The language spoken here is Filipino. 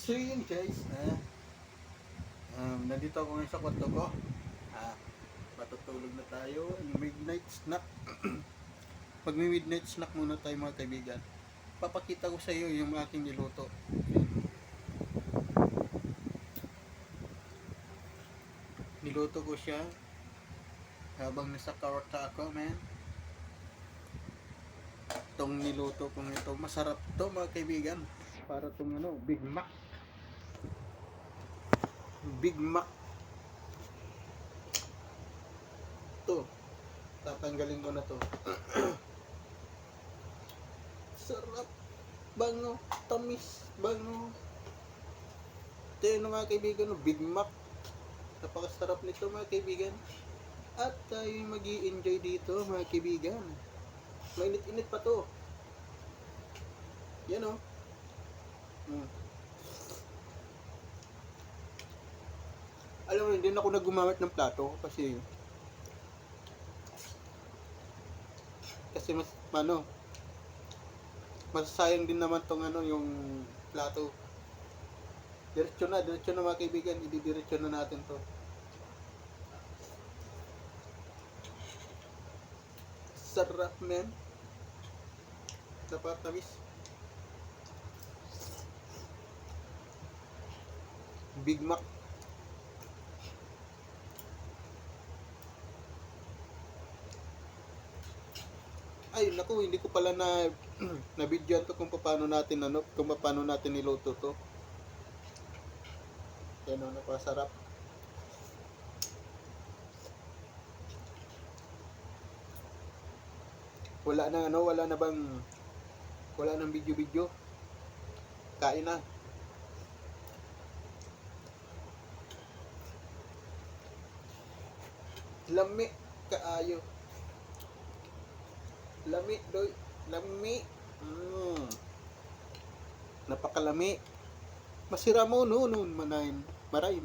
So yun guys, nandito ako ngayon sa kwarto ko. Matutulog na tayo. Midnight snack. Midnight snack muna tayo mga kaibigan. Papakita ko sa iyo yung aking niluto. Niluto ko siya habang nasa kwarto ako, man. Itong niluto kong ito, masarap to mga kaibigan. Para itong Big Mac. Big Mac. To. Tatanggalin ko na to. Sarap. Bango. Tamis. Bango. Ito yun mga kaibigan. Big Mac. Napakasarap nito mga kaibigan. At tayo mag-i-enjoy dito mga kaibigan. Mainit-init pa to. Yan o. Alam mo, hindi na ako nagumamit ng plato kasi masasayang din naman tong yung plato. Diretso na mga kaibigan, ididiretso na natin to. Sarap, men. Napakatamis. Big Mac. Ay, naku, hindi ko pala na video to kung paano natin niluto to. Yan o, napasarap. Wala nang video. Kain na. Lami kaayo. Lami doy, lami. Napakalami. Masira mo noon manayin. Maray.